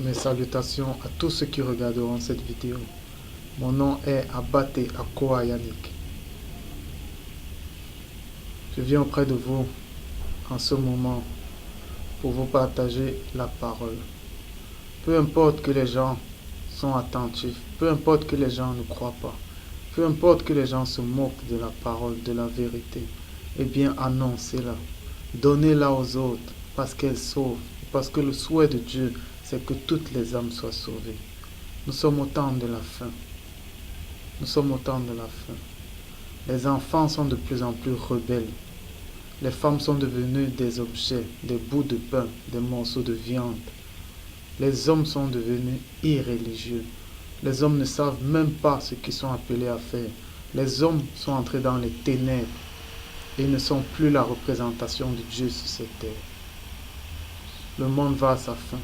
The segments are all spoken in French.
Mes salutations à tous ceux qui regarderont cette vidéo. Mon nom est Abate Akoa Yannick. Je viens auprès de vous en ce moment pour vous partager la parole. Peu importe que les gens sont attentifs, peu importe que les gens ne croient pas, peu importe que les gens se moquent de la parole, de la vérité, eh bien annoncez-la, donnez-la aux autres parce qu'elle sauve, parce que le souhait de Dieu, c'est que toutes les âmes soient sauvées. Nous sommes au temps de la fin. Nous sommes au temps de la fin. Les enfants sont de plus en plus rebelles. Les femmes sont devenues des objets, des bouts de pain, des morceaux de viande. Les hommes sont devenus irréligieux. Les hommes ne savent même pas ce qu'ils sont appelés à faire. Les hommes sont entrés dans les ténèbres et ne sont plus la représentation de Dieu sur cette terre. Le monde va à sa fin,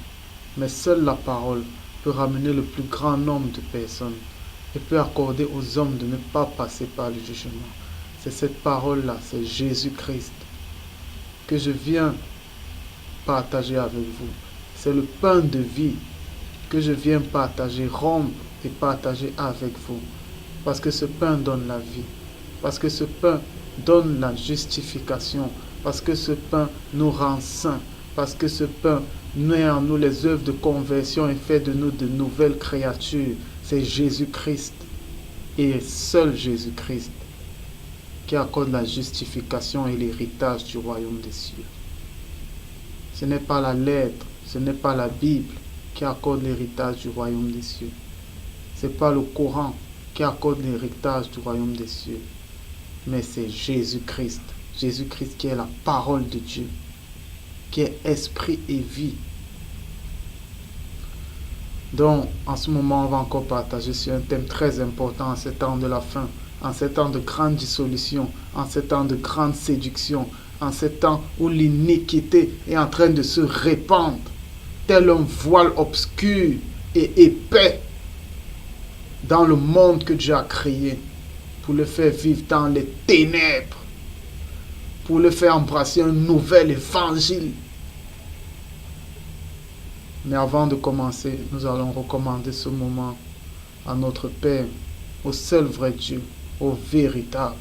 mais seule la parole peut ramener le plus grand nombre de personnes et peut accorder aux hommes de ne pas passer par le jugement. C'est cette parole-là, c'est Jésus-Christ que je viens partager avec vous. C'est le pain de vie que je viens partager, rompre et partager avec vous. Parce que ce pain donne la vie. Parce que ce pain donne la justification. Parce que ce pain nous rend saints. Parce que ce pain met en nous les œuvres de conversion et fait de nous de nouvelles créatures. C'est Jésus-Christ et seul Jésus-Christ qui accorde la justification et l'héritage du royaume des cieux. Ce n'est pas la lettre, ce n'est pas la Bible qui accorde l'héritage du royaume des cieux. Ce n'est pas le Coran qui accorde l'héritage du royaume des cieux. Mais c'est Jésus-Christ. Jésus-Christ qui est la parole de Dieu, qui est esprit et vie. Donc, en ce moment, on va encore partager sur un thème très important en ces temps de la fin, en ces temps de grande dissolution, en ces temps de grande séduction, en ces temps où l'iniquité est en train de se répandre, tel un voile obscur et épais dans le monde que Dieu a créé, pour le faire vivre dans les ténèbres, pour le faire embrasser un nouvel évangile. Mais avant de commencer, nous allons recommander ce moment à notre Père, au seul vrai Dieu, au véritable,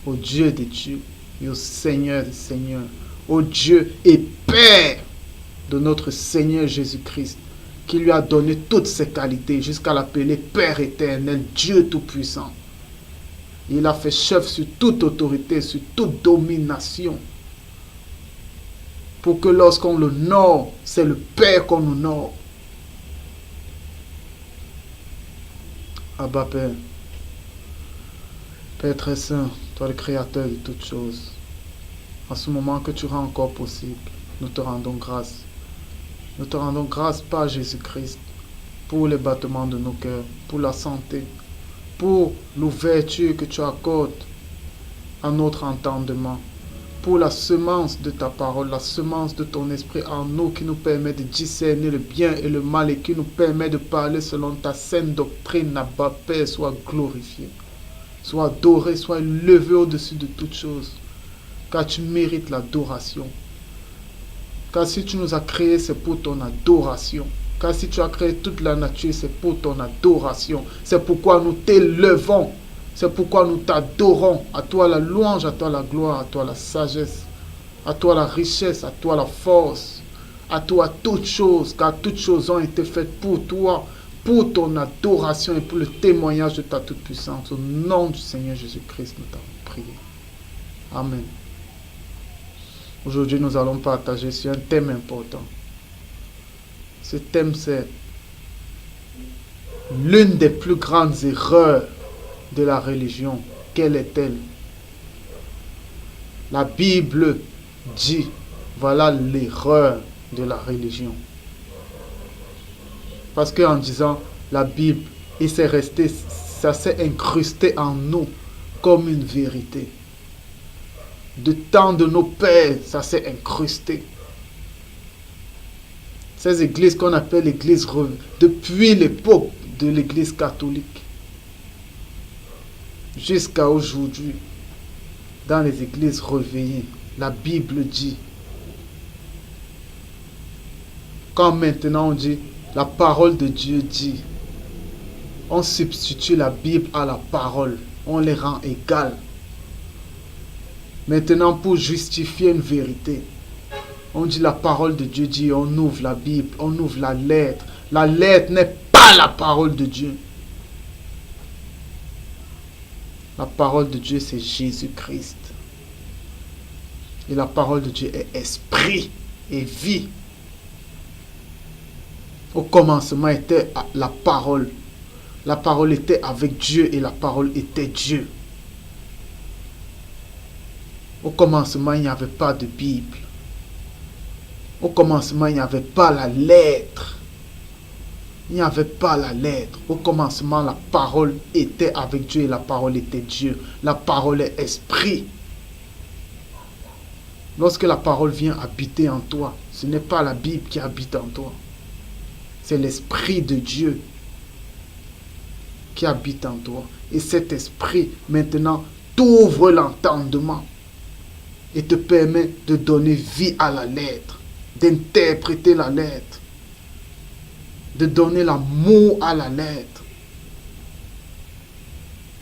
au Dieu des dieux et au Seigneur des seigneurs, au Dieu et Père de notre Seigneur Jésus-Christ, qui lui a donné toutes ses qualités jusqu'à l'appeler Père éternel, Dieu tout-puissant. Il a fait chef sur toute autorité, sur toute domination, pour que lorsqu'on l'honore, c'est le Père qu'on honore. Abba Père, Père très saint, toi le créateur de toutes choses, en ce moment que tu rends encore possible, nous te rendons grâce. Nous te rendons grâce par Jésus-Christ pour les battements de nos cœurs, pour la santé, pour l'ouverture que tu accordes à notre entendement, pour la semence de ta parole, la semence de ton esprit en nous qui nous permet de discerner le bien et le mal et qui nous permet de parler selon ta saine doctrine. Abba Père, sois glorifié, sois adoré, sois élevé au-dessus de toutes choses, car tu mérites l'adoration. Car si tu nous as créés, c'est pour ton adoration. Car si tu as créé toute la nature, c'est pour ton adoration. C'est pourquoi nous t'élevons. C'est pourquoi nous t'adorons. À toi la louange, à toi la gloire, à toi la sagesse, à toi la richesse, à toi la force, à toi toutes choses, car toutes choses ont été faites pour toi, pour ton adoration et pour le témoignage de ta toute-puissance. Au nom du Seigneur Jésus-Christ, nous t'avons prié. Amen. Aujourd'hui, nous allons partager sur un thème important. Ce thème, c'est l'une des plus grandes erreurs de la religion. Quelle est-elle? La Bible dit, voilà l'erreur de la religion. Parce qu'en disant la Bible, ça s'est incrusté en nous comme une vérité. De temps de nos pères, ça s'est incrusté. Ces églises qu'on appelle l'église depuis l'époque de l'église catholique jusqu'à aujourd'hui, dans les églises réveillées, la Bible dit Quand maintenant on dit la parole de Dieu dit, on substitue la Bible à la parole, on les rend égales. Maintenant, pour justifier une vérité, on dit la parole de Dieu dit, on ouvre la Bible, on ouvre la lettre. La lettre n'est pas la parole de Dieu. La parole de Dieu, c'est Jésus-Christ. Et la parole de Dieu est esprit et vie. Au commencement était la parole. La parole était avec Dieu et la parole était Dieu. Au commencement, il n'y avait pas de Bible. Au commencement, il n'y avait pas la lettre. Il n'y avait pas la lettre. Au commencement, la parole était avec Dieu et la parole était Dieu. La parole est esprit. Lorsque la parole vient habiter en toi, ce n'est pas la Bible qui habite en toi. C'est l'esprit de Dieu qui habite en toi. Et cet esprit, maintenant, t'ouvre l'entendement et te permet de donner vie à la lettre, d'interpréter la lettre, de donner l'amour à la lettre.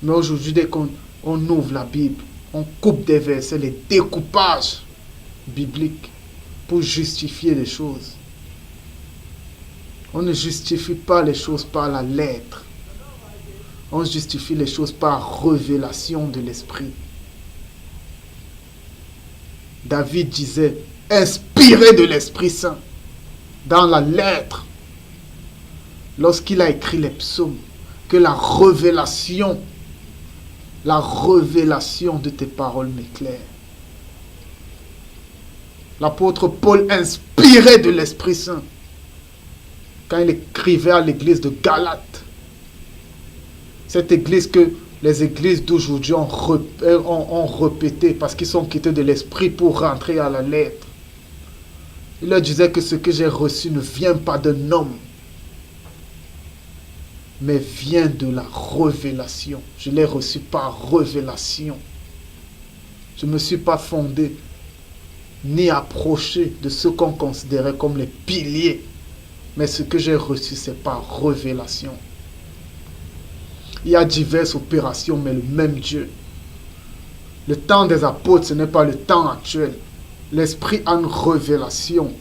Mais aujourd'hui, dès qu'on ouvre la Bible, on coupe des versets, les découpages bibliques pour justifier les choses. On ne justifie pas les choses par la lettre. On justifie les choses par révélation de l'esprit. David disait, inspiré de l'Esprit Saint, dans la lettre, lorsqu'il a écrit les psaumes, que la révélation de tes paroles m'éclaire. L'apôtre Paul, inspiré de l'Esprit Saint, quand il écrivait à l'église de Galate, cette église que les églises d'aujourd'hui ont répété parce qu'ils sont quittés de l'esprit pour rentrer à la lettre. Il leur disait que ce que j'ai reçu ne vient pas d'un homme, mais vient de la révélation. Je l'ai reçu par révélation. Je ne me suis pas fondé ni approché de ce qu'on considérait comme les piliers, mais ce que j'ai reçu, c'est par révélation. Il y a diverses opérations, mais le même Dieu. Le temps des apôtres, ce n'est pas le temps actuel. L'Esprit a une révélation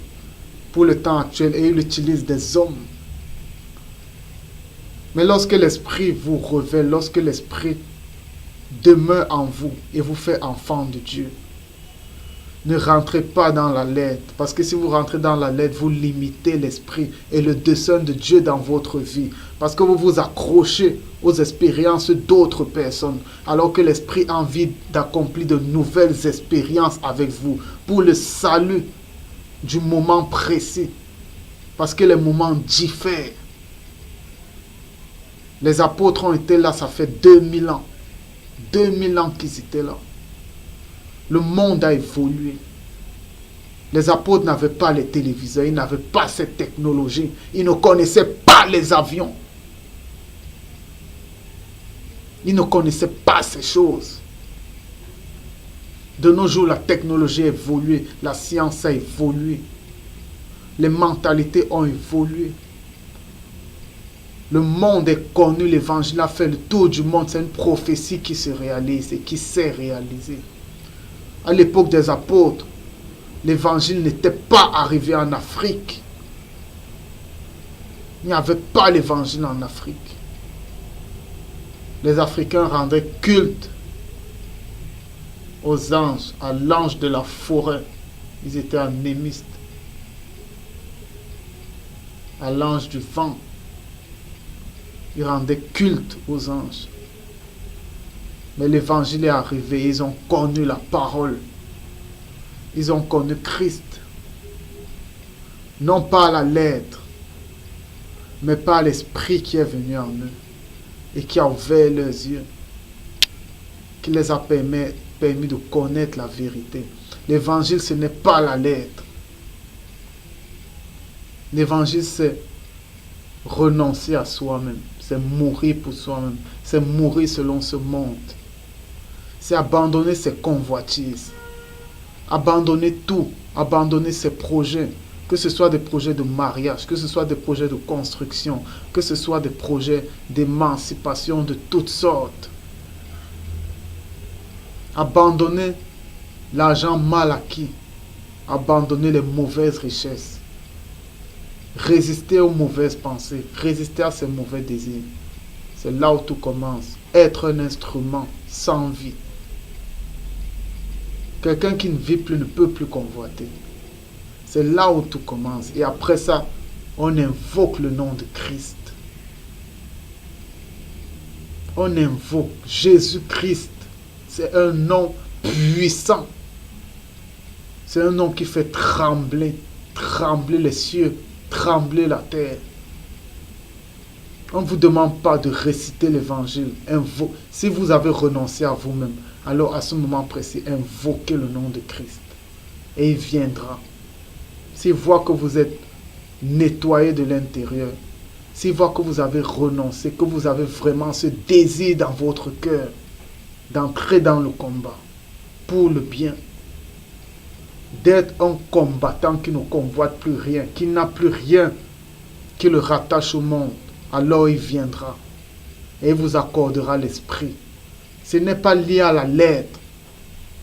pour le temps actuel et il utilise des hommes. Mais lorsque l'Esprit vous révèle, lorsque l'Esprit demeure en vous et vous fait enfant de Dieu, ne rentrez pas dans la lettre. Parce que si vous rentrez dans la lettre, vous limitez l'Esprit et le dessein de Dieu dans votre vie. Parce que vous vous accrochez aux expériences d'autres personnes. Alors que l'Esprit a envie d'accomplir de nouvelles expériences avec vous. Pour le salut du moment précis. Parce que les moments diffèrent. Les apôtres ont été là, ça fait 2000 ans. 2000 ans qu'ils étaient là. Le monde a évolué. Les apôtres n'avaient pas les téléviseurs, ils n'avaient pas cette technologie. Ils ne connaissaient pas les avions. Ils ne connaissaient pas ces choses. De nos jours, la technologie a évolué, la science a évolué. Les mentalités ont évolué. Le monde est connu, l'évangile a fait le tour du monde. C'est une prophétie qui se réalise et qui s'est réalisée. À l'époque des apôtres, l'évangile n'était pas arrivé en Afrique. Il n'y avait pas l'évangile en Afrique. Les Africains rendaient culte aux anges, à l'ange de la forêt. Ils étaient animistes. À l'ange du vent. Ils rendaient culte aux anges. Mais l'évangile est arrivé, ils ont connu la parole. Ils ont connu Christ. Non pas à la lettre, mais par l'Esprit qui est venu en eux et qui a ouvert leurs yeux, qui les a permis de connaître la vérité. L'évangile, ce n'est pas la lettre. L'évangile, c'est renoncer à soi-même. C'est mourir pour soi-même. C'est mourir selon ce monde. C'est abandonner ses convoitises. Abandonner tout. Abandonner ses projets. Que ce soit des projets de mariage, que ce soit des projets de construction, que ce soit des projets d'émancipation de toutes sortes. Abandonnez l'argent mal acquis. Abandonnez les mauvaises richesses. Résistez aux mauvaises pensées. Résistez à ces mauvais désirs. C'est là où tout commence. Être un instrument sans vie. Quelqu'un qui ne vit plus ne peut plus convoiter. C'est là où tout commence. Et après ça, on invoque le nom de Christ. On invoque Jésus-Christ. C'est un nom puissant. C'est un nom qui fait trembler les cieux, trembler la terre. On ne vous demande pas de réciter l'évangile. Si vous avez renoncé à vous-même, alors à ce moment précis, invoquez le nom de Christ. Et il viendra. S'il voit que vous êtes nettoyé de l'intérieur, s'il voit que vous avez renoncé, que vous avez vraiment ce désir dans votre cœur d'entrer dans le combat pour le bien, d'être un combattant qui ne convoite plus rien, qui n'a plus rien qui le rattache au monde, alors il viendra et il vous accordera l'esprit. Ce n'est pas lié à la lettre,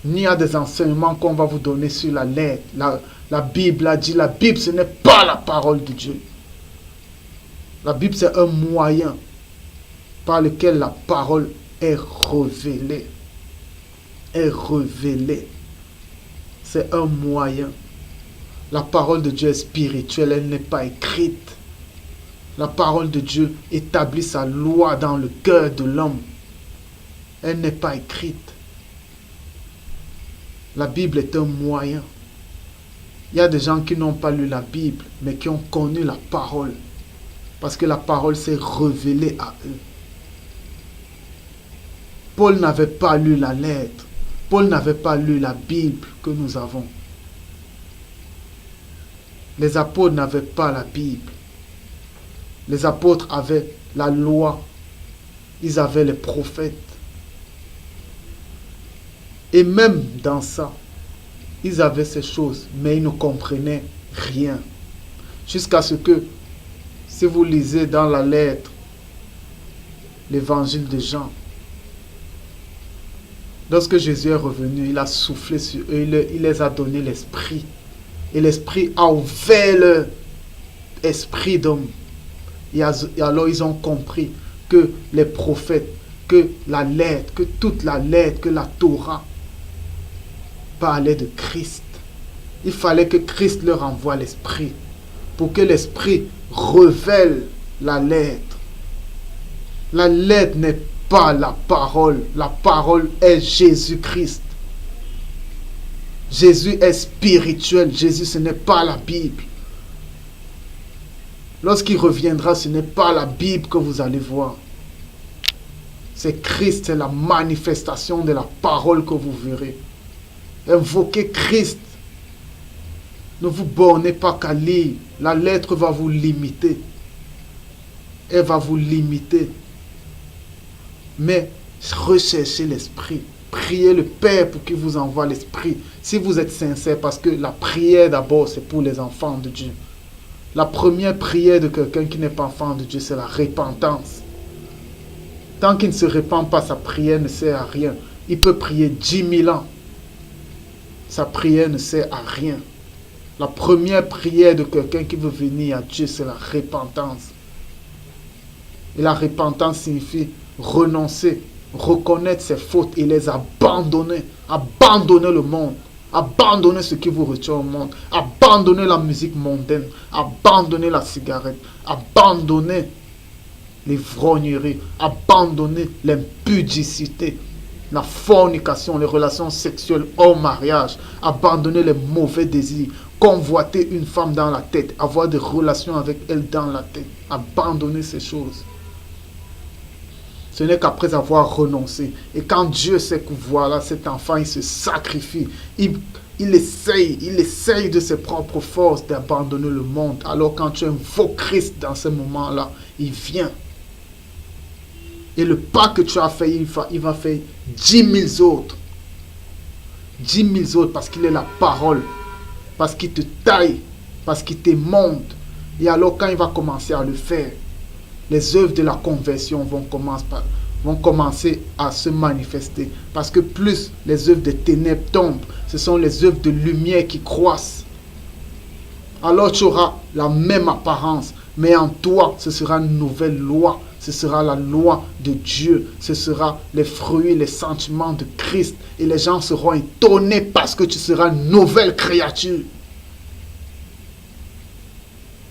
ni à des enseignements qu'on va vous donner sur la lettre. La Bible a dit, la Bible ce n'est pas la parole de Dieu. La Bible c'est un moyen par lequel la parole est révélée. Est révélée. C'est un moyen. La parole de Dieu est spirituelle, elle n'est pas écrite. La parole de Dieu établit sa loi dans le cœur de l'homme. Elle n'est pas écrite. La Bible est un moyen. Il y a des gens qui n'ont pas lu la Bible, mais qui ont connu la parole. Parce que la parole s'est révélée à eux. Paul n'avait pas lu la lettre. Paul n'avait pas lu la Bible que nous avons. Les apôtres n'avaient pas la Bible. Les apôtres avaient la loi. Ils avaient les prophètes. Et même dans ça, ils avaient ces choses, mais ils ne comprenaient rien. Jusqu'à ce que, si vous lisez dans la lettre, l'évangile de Jean, lorsque Jésus est revenu, il a soufflé sur eux, il les a donné l'esprit. Et l'esprit a ouvert leur esprit d'homme. Et alors ils ont compris que les prophètes, que la lettre, que toute la lettre, que la Torah parlait de Christ. Il fallait que Christ leur envoie l'esprit pour que l'esprit révèle la lettre. La lettre n'est pas la parole. La parole est Jésus-Christ. Jésus est spirituel. Jésus, ce n'est pas la Bible. Lorsqu'il reviendra, ce n'est pas la Bible que vous allez voir. C'est Christ, c'est la manifestation de la parole que vous verrez. Invoquez Christ. Ne vous bornez pas qu'à lire. La lettre va vous limiter. Elle va vous limiter. Mais recherchez l'esprit. Priez le Père pour qu'il vous envoie l'esprit. Si vous êtes sincère, parce que la prière d'abord, c'est pour les enfants de Dieu. La première prière de quelqu'un qui n'est pas enfant de Dieu, c'est la repentance. Tant qu'il ne se repent pas, sa prière ne sert à rien. Il peut prier 10 000 ans. Sa prière ne sert à rien. La première prière de quelqu'un qui veut venir à Dieu, c'est la repentance. Et la repentance signifie renoncer, reconnaître ses fautes et les abandonner. Abandonner le monde. Abandonnez ce qui vous retient au monde. Abandonnez la musique mondaine. Abandonnez la cigarette. Abandonnez l'ivrognerie. Abandonnez l'impudicité, la fornication, les relations sexuelles hors mariage. Abandonnez les mauvais désirs. Convoiter une femme dans la tête. Avoir des relations avec elle dans la tête. Abandonnez ces choses. Ce n'est qu'après avoir renoncé. Et quand Dieu sait que voilà, cet enfant, il se sacrifie. Il essaye de ses propres forces d'abandonner le monde. Alors quand tu invoques Christ dans ce moment-là, il vient. Et le pas que tu as fait, il va faire 10 000 autres. 10 000 autres parce qu'il est la parole. Parce qu'il te taille parce qu'il te montre. Et alors quand il va commencer à le faire, les œuvres de la conversion vont commencer à se manifester. Parce que plus les œuvres de ténèbres tombent, ce sont les œuvres de lumière qui croissent. Alors tu auras la même apparence, mais en toi, ce sera une nouvelle loi. Ce sera la loi de Dieu. Ce sera les fruits, les sentiments de Christ. Et les gens seront étonnés parce que tu seras une nouvelle créature.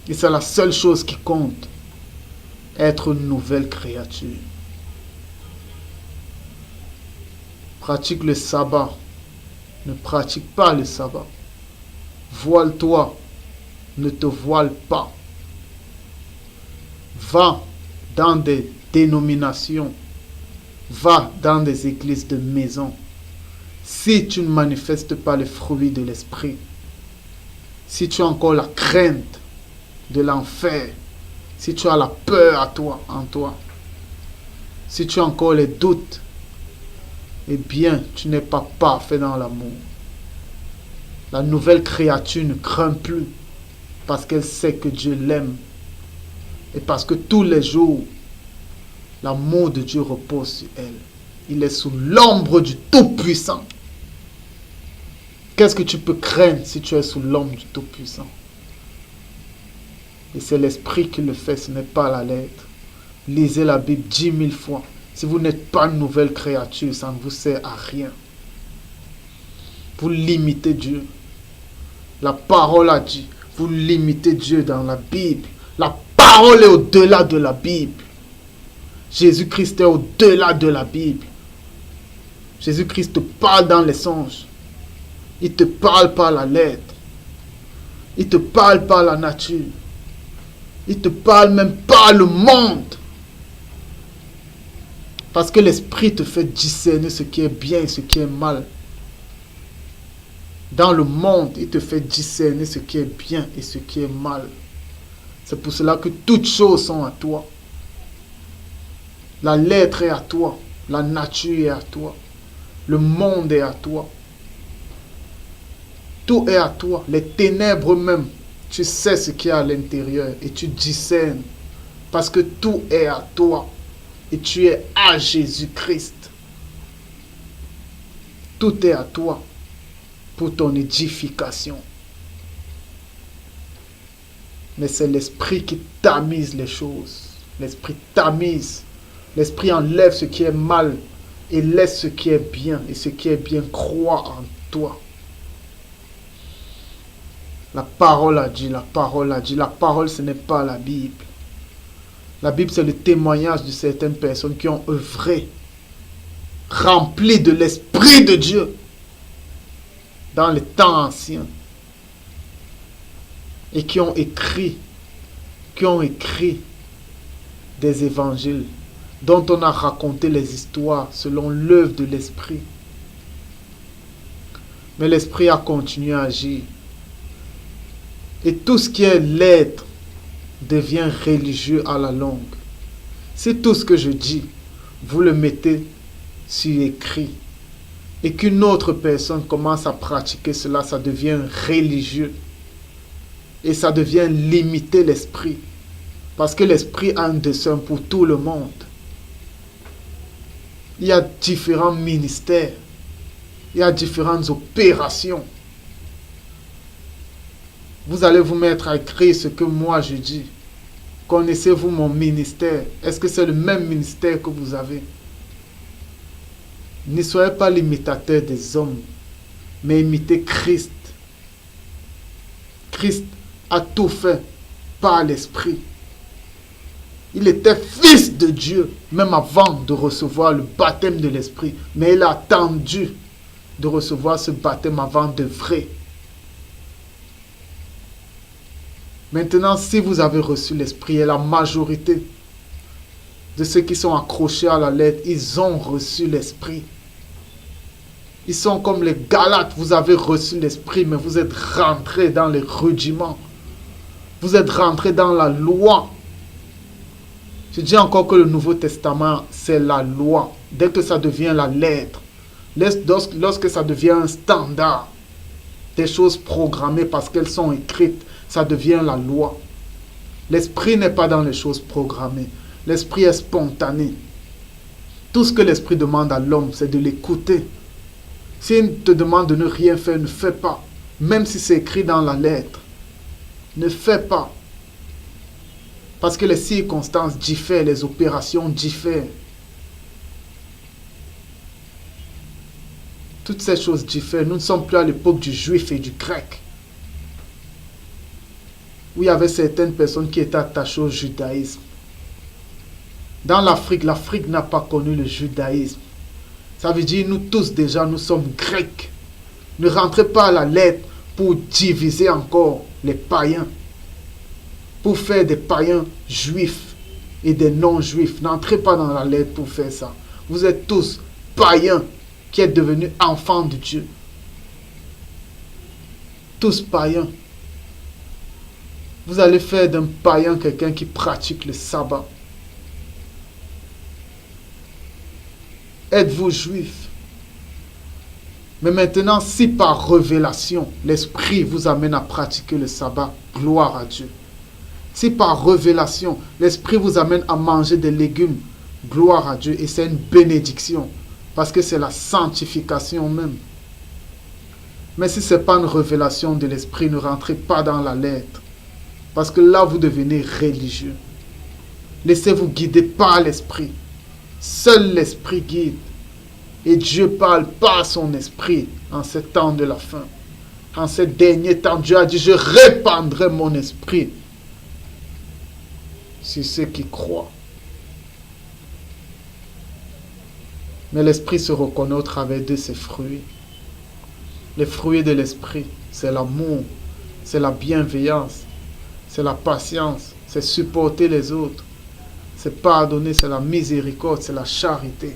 Et c'est la seule chose qui compte. Être une nouvelle créature. Pratique le sabbat. Ne pratique pas le sabbat. Voile-toi. Ne te voile pas. Va dans des dénominations. Va dans des églises de maison. Si tu ne manifestes pas les fruits de l'esprit, si tu as encore la crainte de l'enfer, si tu as la peur en toi, si tu as encore les doutes, eh bien, tu n'es pas parfait dans l'amour. La nouvelle créature ne craint plus parce qu'elle sait que Dieu l'aime. Et parce que tous les jours, l'amour de Dieu repose sur elle. Il est sous l'ombre du Tout-Puissant. Qu'est-ce que tu peux craindre si tu es sous l'ombre du Tout-Puissant? Et c'est l'esprit qui le fait, ce n'est pas la lettre. Lisez la Bible 10 000 fois. Si vous n'êtes pas une nouvelle créature, ça ne vous sert à rien. Vous limitez Dieu. La parole a dit, vous limitez Dieu dans la Bible. La parole est au-delà de la Bible. Jésus-Christ est au-delà de la Bible. Jésus-Christ te parle dans les songes. Il te parle par la lettre. Il te parle par la nature. Il te parle même par le monde. Parce que l'esprit te fait discerner ce qui est bien et ce qui est mal. Dans le monde, il te fait discerner ce qui est bien et ce qui est mal. C'est pour cela que toutes choses sont à toi. La lettre est à toi. La nature est à toi. Le monde est à toi. Tout est à toi. Les ténèbres même. Tu sais ce qu'il y a à l'intérieur et tu discernes. Parce que tout est à toi. Et tu es à Jésus-Christ. Tout est à toi pour ton édification. Mais c'est l'esprit qui tamise les choses. L'esprit tamise. L'esprit enlève ce qui est mal et laisse ce qui est bien. Et ce qui est bien croit en toi. La parole a dit, la parole a dit. La parole, ce n'est pas la Bible. La Bible, c'est le témoignage de certaines personnes qui ont œuvré, remplies de l'Esprit de Dieu, dans les temps anciens. Et qui ont écrit des évangiles, dont on a raconté les histoires selon l'œuvre de l'Esprit. Mais l'Esprit a continué à agir. Et tout ce qui est lettre devient religieux à la longue. Si tout ce que je dis, vous le mettez sur écrit, et qu'une autre personne commence à pratiquer cela, ça devient religieux. Et ça devient limiter l'esprit. Parce que l'esprit a un dessein pour tout le monde. Il y a différents ministères. Il y a différentes opérations. Vous allez vous mettre à écrire ce que moi je dis. Connaissez-vous mon ministère? Est-ce que c'est le même ministère que vous avez? Ne soyez pas l'imitateur des hommes, mais imitez Christ. Christ a tout fait par l'Esprit. Il était fils de Dieu, même avant de recevoir le baptême de l'Esprit. Mais il a attendu de recevoir ce baptême avant d'œuvrer. Maintenant, si vous avez reçu l'Esprit, et la majorité de ceux qui sont accrochés à la lettre, ils ont reçu l'Esprit. Ils sont comme les Galates, vous avez reçu l'Esprit, mais vous êtes rentrés dans les rudiments. Vous êtes rentrés dans la loi. Je dis encore que le Nouveau Testament, c'est la loi. Dès que ça devient la lettre, lorsque ça devient un standard, des choses programmées parce qu'elles sont écrites, ça devient la loi. L'esprit n'est pas dans les choses programmées. L'esprit est spontané. Tout ce que l'esprit demande à l'homme, c'est de l'écouter. S'il te demande de ne rien faire, ne fais pas. Même si c'est écrit dans la lettre. Ne fais pas. Parce que les circonstances diffèrent, les opérations diffèrent. Toutes ces choses diffèrent. Nous ne sommes plus à l'époque du juif et du grec. Où il y avait certaines personnes qui étaient attachées au judaïsme. Dans l'Afrique, l'Afrique n'a pas connu le judaïsme. Ça veut dire nous tous déjà, nous sommes grecs. Ne rentrez pas à la lettre pour diviser encore les païens. Pour faire des païens juifs et des non-juifs. N'entrez pas dans la lettre pour faire ça. Vous êtes tous païens qui êtes devenus enfants de Dieu. Tous païens. Vous allez faire d'un païen quelqu'un qui pratique le sabbat. Êtes-vous juif? Mais maintenant, si par révélation, l'Esprit vous amène à pratiquer le sabbat, gloire à Dieu. Si par révélation, l'Esprit vous amène à manger des légumes, gloire à Dieu. Et c'est une bénédiction, parce que c'est la sanctification même. Mais si ce n'est pas une révélation de l'Esprit, ne rentrez pas dans la lettre. Parce que là, vous devenez religieux. Laissez-vous guider par l'Esprit. Seul l'Esprit guide. Et Dieu parle par son Esprit en ces temps de la fin. En ces derniers temps, Dieu a dit, je répandrai mon Esprit sur ceux qui croient. Mais l'Esprit se reconnaît au travers de ses fruits. Les fruits de l'Esprit, c'est l'amour, c'est la bienveillance, c'est la patience, c'est supporter les autres, c'est pardonner, c'est la miséricorde, c'est la charité,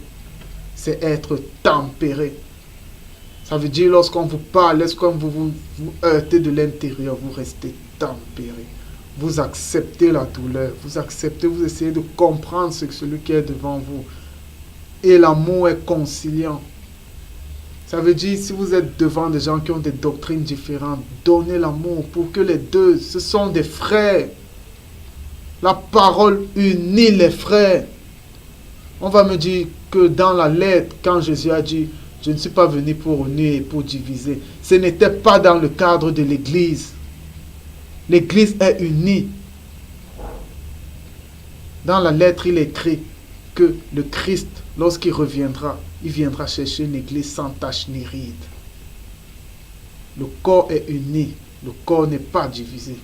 c'est être tempéré. Ça veut dire lorsqu'on vous parle, lorsqu'on vous heurtez de l'intérieur, vous restez tempéré. Vous acceptez la douleur, vous acceptez, vous essayez de comprendre ce que celui qui est devant vous. Et l'amour est conciliant. Ça veut dire, si vous êtes devant des gens qui ont des doctrines différentes, donnez l'amour pour que les deux, ce sont des frères. La parole unit les frères. On va me dire que dans la lettre, quand Jésus a dit, je ne suis pas venu pour unir et pour diviser, ce n'était pas dans le cadre de l'Église. L'Église est unie. Dans la lettre, il est écrit que le Christ, lorsqu'il reviendra, il viendra chercher une église sans tache ni ride. Le corps est uni. Le corps n'est pas divisé.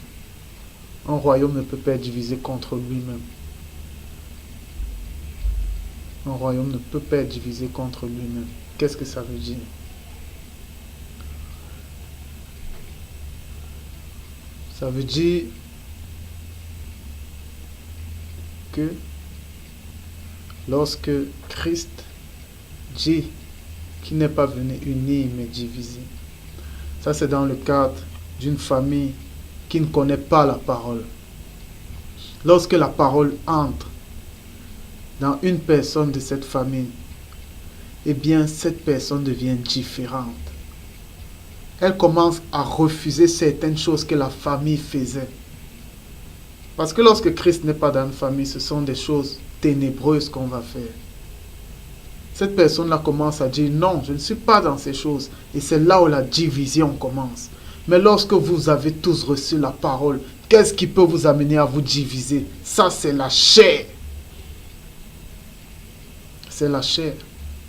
Un royaume ne peut pas être divisé contre lui-même. Un royaume ne peut pas être divisé contre lui-même. Qu'est-ce que ça veut dire? Ça veut dire que lorsque Christ dit qu'il n'est pas venu unir mais diviser, ça c'est dans le cadre d'une famille qui ne connaît pas la parole. Lorsque la parole entre dans une personne de cette famille, eh bien cette personne devient différente. Elle commence à refuser certaines choses que la famille faisait. Parce que lorsque Christ n'est pas dans une famille, ce sont des choses ténébreuses qu'on va faire. Cette personne-là commence à dire non, je ne suis pas dans ces choses. Et c'est là où la division commence. Mais lorsque vous avez tous reçu la parole, qu'est-ce qui peut vous amener à vous diviser? Ça, c'est la chair. C'est la chair.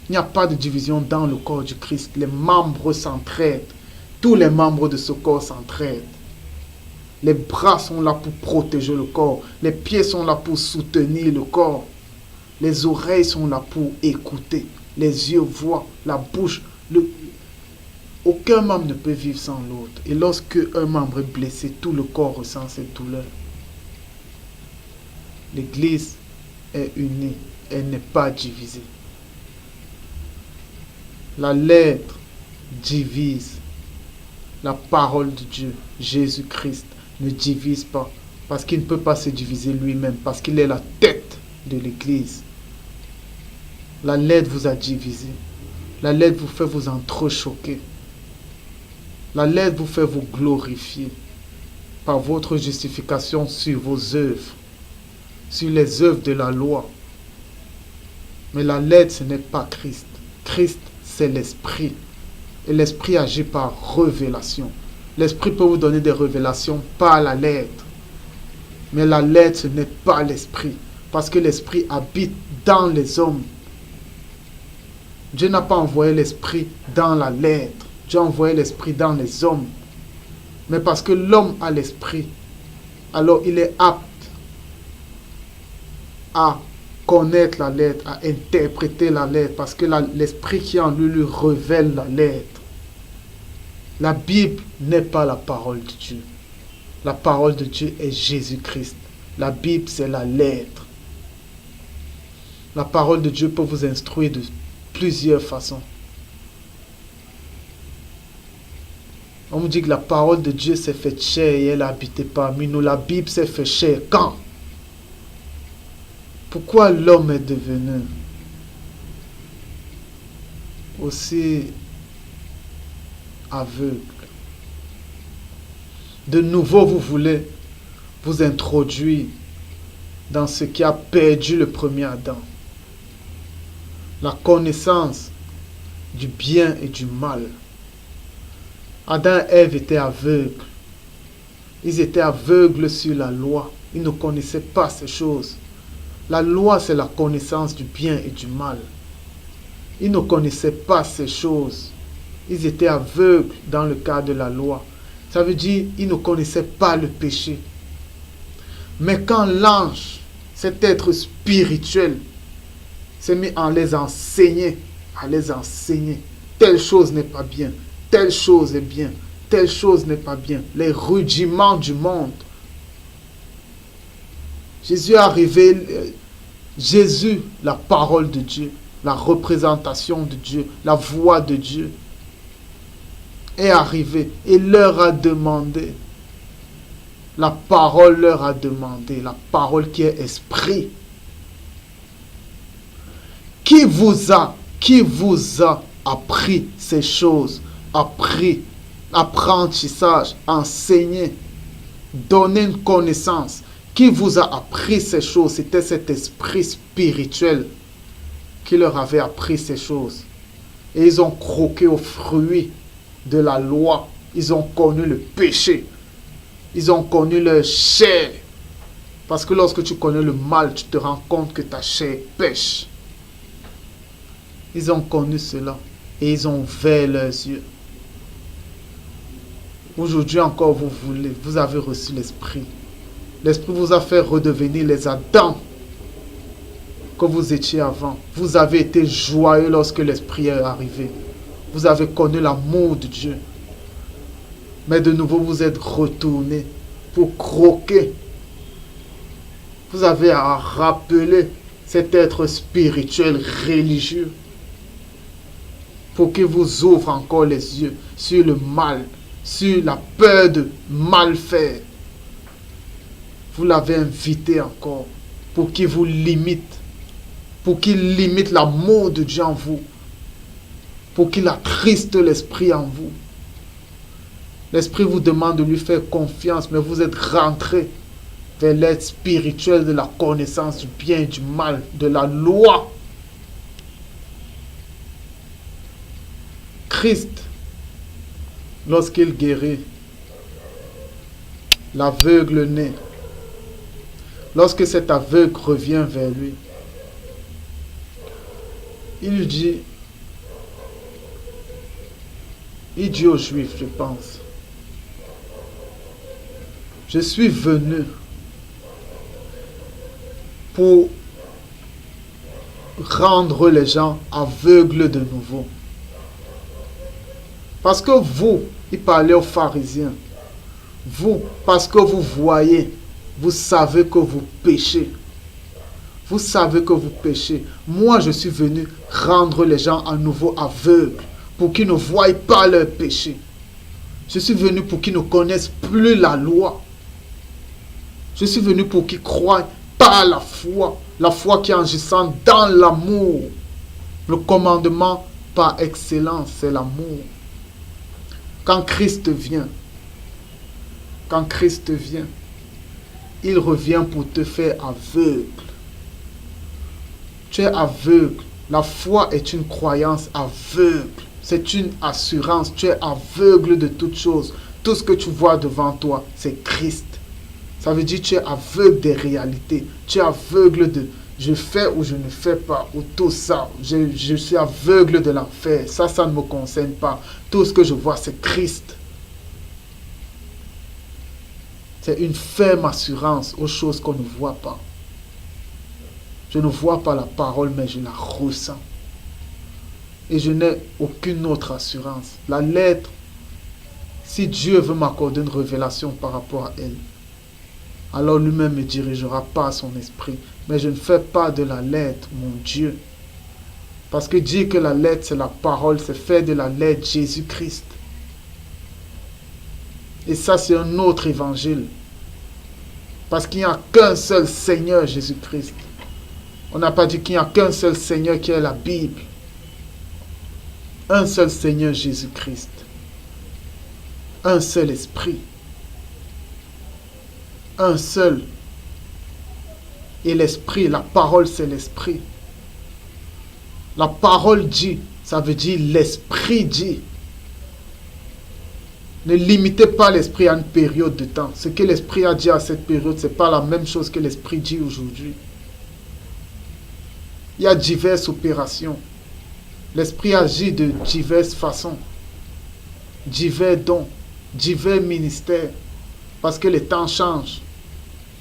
Il n'y a pas de division dans le corps du Christ. Les membres s'entraident. Tous les membres de ce corps s'entraident. Les bras sont là pour protéger le corps. Les pieds sont là pour soutenir le corps. Les oreilles sont là pour écouter. Les yeux voient. La bouche. Aucun membre ne peut vivre sans l'autre. Et lorsque un membre est blessé, tout le corps ressent cette douleur. L'Église est unie. Elle n'est pas divisée. La lettre divise. La parole de Dieu, Jésus-Christ, ne divise pas. Parce qu'il ne peut pas se diviser lui-même. Parce qu'il est la tête de l'Église. La lettre vous a divisé. La lettre vous fait vous entrechoquer. La lettre vous fait vous glorifier. par votre justification sur vos œuvres, sur les œuvres de la loi. Mais la lettre, ce n'est pas Christ. Christ, c'est l'Esprit. Et l'Esprit agit par révélation. L'Esprit peut vous donner des révélations par la lettre. Mais la lettre, ce n'est pas l'Esprit. Parce que l'Esprit habite dans les hommes. Dieu n'a pas envoyé l'Esprit dans la lettre. Dieu a envoyé l'Esprit dans les hommes. Mais parce que l'homme a l'Esprit, alors il est apte à connaître la lettre, à interpréter la lettre, parce que l'Esprit qui est en lui révèle la lettre. La Bible n'est pas la parole de Dieu. La parole de Dieu est Jésus-Christ. La Bible, c'est la lettre. La parole de Dieu peut vous instruire de plusieurs façons. On me dit que la parole de Dieu s'est faite chair et elle a habité parmi nous. La Bible s'est faite chair quand? Pourquoi l'homme est devenu aussi aveugle? De nouveau, vous voulez vous introduire dans ce qui a perdu le premier Adam. La connaissance du bien et du mal. Adam et Ève étaient aveugles. Ils étaient aveugles sur la loi. Ils ne connaissaient pas ces choses. La loi, c'est la connaissance du bien et du mal. Ils ne connaissaient pas ces choses. Ils étaient aveugles dans le cadre de la loi. Ça veut dire qu'ils ne connaissaient pas le péché. Mais quand l'ange, cet être spirituel, s'est mis à les enseigner, telle chose n'est pas bien, telle chose est bien, telle chose n'est pas bien, les rudiments du monde. Jésus est arrivé, Jésus, la parole de Dieu, la représentation de Dieu, la voix de Dieu, est arrivé et leur a demandé, la parole leur a demandé, la parole qui est esprit. Qui vous a appris ces choses, appris, apprentissage, enseigné, donné une connaissance? Qui vous a appris ces choses? C'était cet esprit spirituel qui leur avait appris ces choses. Et ils ont croqué aux fruits de la loi. Ils ont connu le péché. Ils ont connu leur chair. Parce que lorsque tu connais le mal, tu te rends compte que ta chair pêche. Ils ont connu cela. Et ils ont ouvert leurs yeux. Aujourd'hui encore, vous avez reçu l'esprit. L'esprit vous a fait redevenir les Adams que vous étiez avant. Vous avez été joyeux lorsque l'esprit est arrivé. Vous avez connu l'amour de Dieu. Mais de nouveau, vous êtes retourné pour croquer. Vous avez à rappeler cet être spirituel, religieux, pour qu'il vous ouvre encore les yeux sur le mal, sur la peur de mal faire. Vous l'avez invité encore pour qu'il vous limite, pour qu'il limite l'amour de Dieu en vous, pour qu'il attriste l'esprit en vous. L'esprit vous demande de lui faire confiance, mais vous êtes rentré vers l'être spirituel de la connaissance du bien et du mal, de la loi. Christ, lorsqu'il guérit l'aveugle né, lorsque cet aveugle revient vers lui, il dit aux Juifs, je pense, je suis venu pour rendre les gens aveugles de nouveau. Parce que vous, il parlait aux pharisiens, vous, parce que vous voyez, vous savez que vous péchez. Vous savez que vous péchez. Moi, je suis venu rendre les gens à nouveau aveugles pour qu'ils ne voient pas leur péché. Je suis venu pour qu'ils ne connaissent plus la loi. Je suis venu pour qu'ils croient par la foi qui est agissante dans l'amour. Le commandement par excellence, c'est l'amour. Quand Christ vient, quand Christ vient, il revient pour te faire aveugle. Tu es aveugle. La foi est une croyance aveugle. C'est une assurance. Tu es aveugle de toutes choses. Tout ce que tu vois devant toi, c'est Christ. Ça veut dire que tu es aveugle des réalités. Tu es aveugle de je fais ou je ne fais pas, ou tout ça. Je suis aveugle de l'enfer. Ça ne me concerne pas. Tout ce que je vois, c'est Christ. C'est une ferme assurance aux choses qu'on ne voit pas. Je ne vois pas la parole, mais je la ressens. Et je n'ai aucune autre assurance. La lettre, si Dieu veut m'accorder une révélation par rapport à elle, alors lui-même me dirigera par son esprit. Mais je ne fais pas de la lettre mon Dieu. Parce que dire que la lettre c'est la parole, c'est faire de la lettre Jésus-Christ. Et ça c'est un autre évangile. Parce qu'il n'y a qu'un seul Seigneur Jésus-Christ. On n'a pas dit qu'il n'y a qu'un seul Seigneur qui est la Bible. Un seul Seigneur Jésus-Christ. Un seul esprit. Un seul. Et l'esprit, la parole c'est l'esprit. La parole dit, ça veut dire l'esprit dit. Ne limitez pas l'esprit à une période de temps. Ce que l'esprit a dit à cette période, ce n'est pas la même chose que l'esprit dit aujourd'hui. Il y a diverses opérations. L'esprit agit de diverses façons. Divers dons, divers ministères. Parce que les temps changent.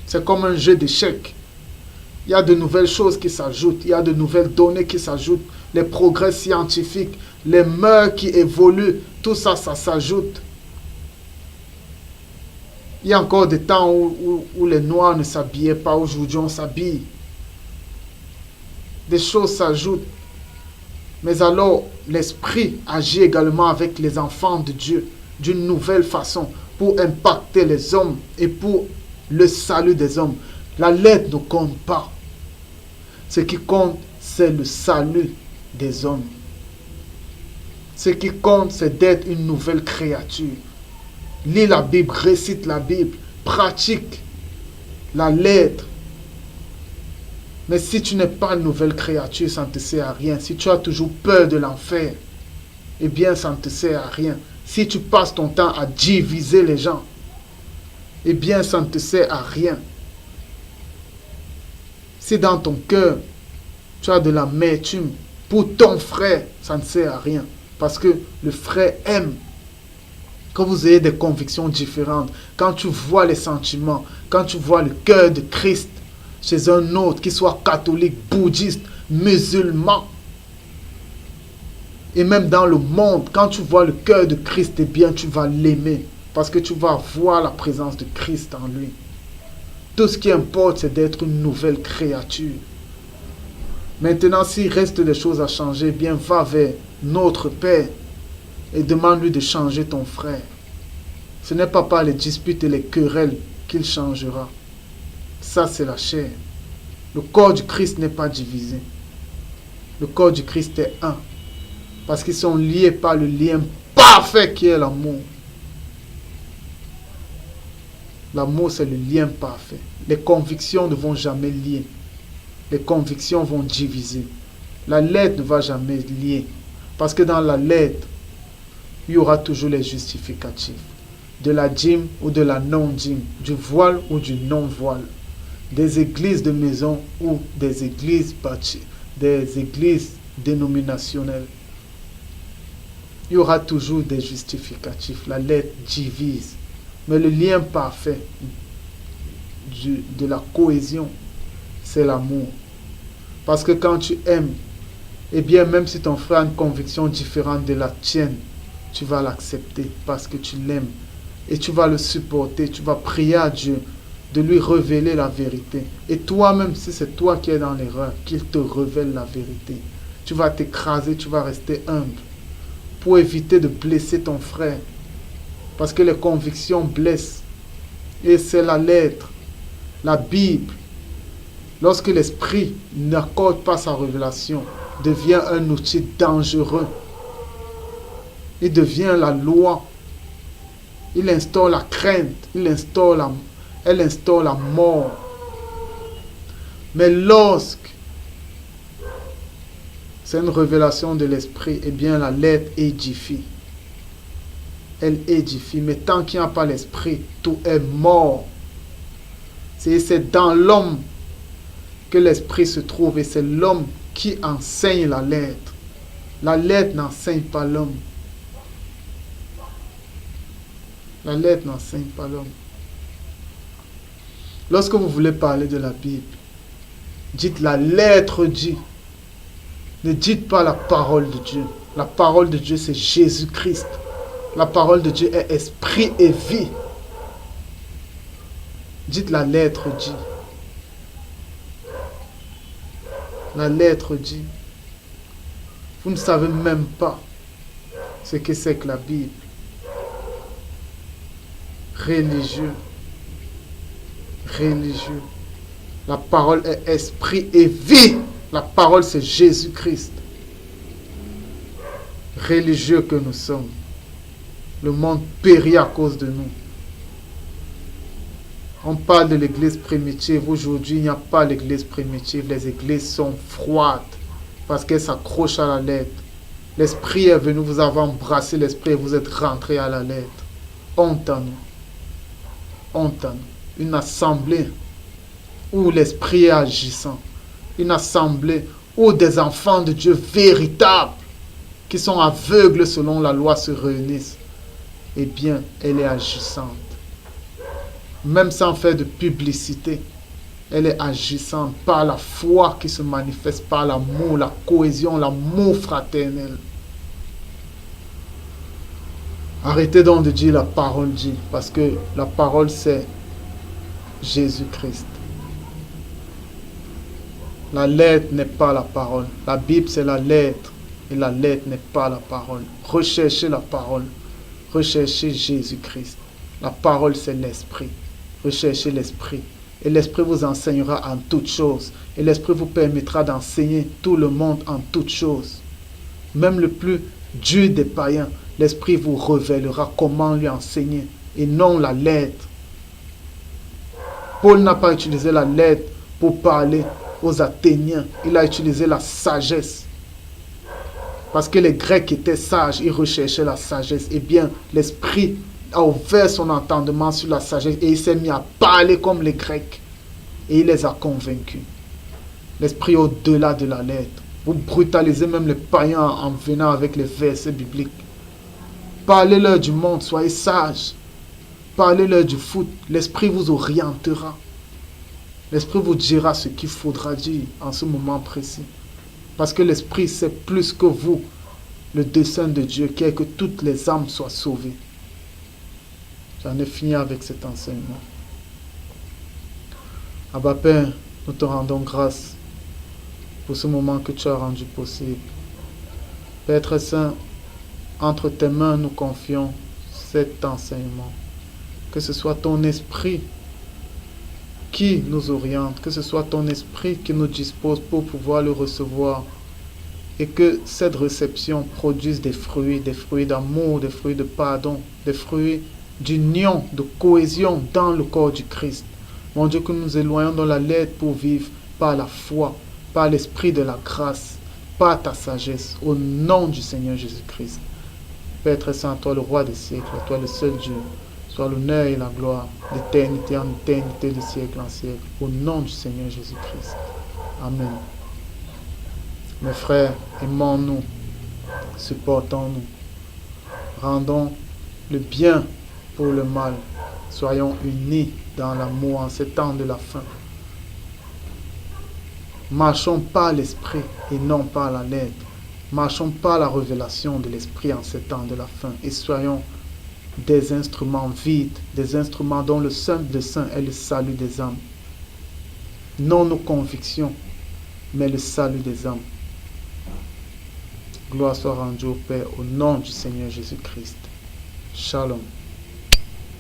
C'est comme un jeu d'échecs. Il y a de nouvelles choses qui s'ajoutent. Il y a de nouvelles données qui s'ajoutent. Les progrès scientifiques, les mœurs qui évoluent. Tout ça, ça s'ajoute. Il y a encore des temps où les Noirs ne s'habillaient pas. Aujourd'hui, on s'habille. Des choses s'ajoutent. Mais alors, l'Esprit agit également avec les enfants de Dieu d'une nouvelle façon pour impacter les hommes et pour le salut des hommes. La lettre ne compte pas. Ce qui compte, c'est le salut des hommes. Ce qui compte, c'est d'être une nouvelle créature. Lis la Bible, récite la Bible, pratique la lettre. Mais si tu n'es pas une nouvelle créature, ça ne te sert à rien. Si tu as toujours peur de l'enfer, eh bien, ça ne te sert à rien. Si tu passes ton temps à diviser les gens, eh bien, ça ne te sert à rien. Si dans ton cœur, tu as de l'amertume pour ton frère, ça ne sert à rien. Parce que le frère aime. Quand vous ayez des convictions différentes, quand tu vois les sentiments, quand tu vois le cœur de Christ chez un autre, qu'il soit catholique, bouddhiste, musulman, et même dans le monde, quand tu vois le cœur de Christ, eh bien, tu vas l'aimer. Parce que tu vas voir la présence de Christ en lui. Tout ce qui importe, c'est d'être une nouvelle créature. Maintenant, s'il reste des choses à changer, eh bien, va vers notre Père et demande-lui de changer ton frère. Ce n'est pas par les disputes et les querelles qu'il changera. Ça, c'est la chair. Le corps du Christ n'est pas divisé. Le corps du Christ est un. Parce qu'ils sont liés par le lien parfait qui est l'amour. L'amour, c'est le lien parfait. Les convictions ne vont jamais lier. Les convictions vont diviser. La lettre ne va jamais lier. Parce que dans la lettre, il y aura toujours les justificatifs. De la dîme ou de la non-dîme. Du voile ou du non-voile. Des églises de maison ou des églises dénominationnelles. Il y aura toujours des justificatifs. La lettre divise. Mais le lien parfait de la cohésion, c'est l'amour. Parce que quand tu aimes, eh bien, même si ton frère a une conviction différente de la tienne, tu vas l'accepter parce que tu l'aimes. Et tu vas le supporter, tu vas prier à Dieu de lui révéler la vérité. Et toi-même, si c'est toi qui es dans l'erreur, qu'il te révèle la vérité. Tu vas t'écraser, tu vas rester humble pour éviter de blesser ton frère. Parce que les convictions blessent. Et c'est la lettre, la Bible. Lorsque l'esprit n'accorde pas sa révélation, devient un outil dangereux. Il devient la loi. Il instaure la crainte, elle instaure la mort. Mais lorsque c'est une révélation de l'esprit, eh bien la lettre édifie. Elle édifie, mais tant qu'il n'y a pas l'esprit, tout est mort. C'est dans l'homme que l'esprit se trouve et c'est l'homme qui enseigne la lettre. La lettre n'enseigne pas l'homme. La lettre n'enseigne pas l'homme. Lorsque vous voulez parler de la Bible, dites la lettre dit. Ne dites pas la parole de Dieu. La parole de Dieu, c'est Jésus-Christ. La parole de Dieu est esprit et vie. Dites la lettre dit. La lettre dit. Vous ne savez même pas ce que c'est que la Bible. Religieux. Religieux. La parole est esprit et vie. La parole, c'est Jésus-Christ. Religieux que nous sommes. Le monde périt à cause de nous. On parle de l'église primitive. Aujourd'hui, il n'y a pas l'église primitive. Les églises sont froides parce qu'elles s'accrochent à la lettre. L'esprit est venu, vous avez embrassé l'esprit et vous êtes rentré à la lettre. Honte à nous. Honte à nous. Une assemblée où l'esprit est agissant. Une assemblée où des enfants de Dieu véritables qui sont aveugles selon la loi se réunissent. Eh bien, elle est agissante. Même sans faire de publicité, elle est agissante par la foi qui se manifeste, par l'amour, la cohésion, l'amour fraternel. Arrêtez donc de dire la parole dit, parce que la parole c'est Jésus-Christ. La lettre n'est pas la parole. La Bible c'est la lettre et la lettre n'est pas la parole. Recherchez la parole. Recherchez Jésus-Christ. La parole c'est l'esprit. Recherchez l'esprit. Et l'esprit vous enseignera en toutes choses. Et l'esprit vous permettra d'enseigner tout le monde en toutes choses. Même le plus dur des païens, l'esprit vous révélera comment lui enseigner et non la lettre. Paul n'a pas utilisé la lettre pour parler aux Athéniens. Il a utilisé la sagesse. Parce que les Grecs étaient sages, ils recherchaient la sagesse. Eh bien, l'esprit a ouvert son entendement sur la sagesse et il s'est mis à parler comme les Grecs. Et il les a convaincus. L'esprit est au-delà de la lettre. Vous brutalisez même les païens en venant avec les versets bibliques. Parlez-leur du monde, soyez sages. Parlez-leur du foot. L'esprit vous orientera. L'esprit vous dira ce qu'il faudra dire en ce moment précis. Parce que l'esprit sait plus que vous le dessein de Dieu qui est que toutes les âmes soient sauvées. J'en ai fini avec cet enseignement. Abba Père, nous te rendons grâce pour ce moment que tu as rendu possible. Père très saint, entre tes mains nous confions cet enseignement. Que ce soit ton esprit qui nous oriente, que ce soit ton esprit qui nous dispose pour pouvoir le recevoir et que cette réception produise des fruits d'amour, des fruits de pardon, des fruits d'union, de cohésion dans le corps du Christ. Mon Dieu, que nous éloignons dans la lettre pour vivre par la foi, par l'esprit de la grâce, par ta sagesse, au nom du Seigneur Jésus-Christ. Père très saint, toi le roi des siècles, toi le seul Dieu, soit l'honneur et la gloire d'éternité en éternité, de siècle en siècle, au nom du Seigneur Jésus-Christ. Amen. Mes frères, aimons-nous, supportons-nous, rendons le bien pour le mal, soyons unis dans l'amour en ces temps de la fin. Marchons par l'esprit et non par la lettre. Marchons par la révélation de l'esprit en ces temps de la fin et soyons des instruments vides, des instruments dont le Saint des Saints est le salut des âmes. Non nos convictions, mais le salut des âmes. Gloire soit rendue au Père au nom du Seigneur Jésus-Christ. Shalom.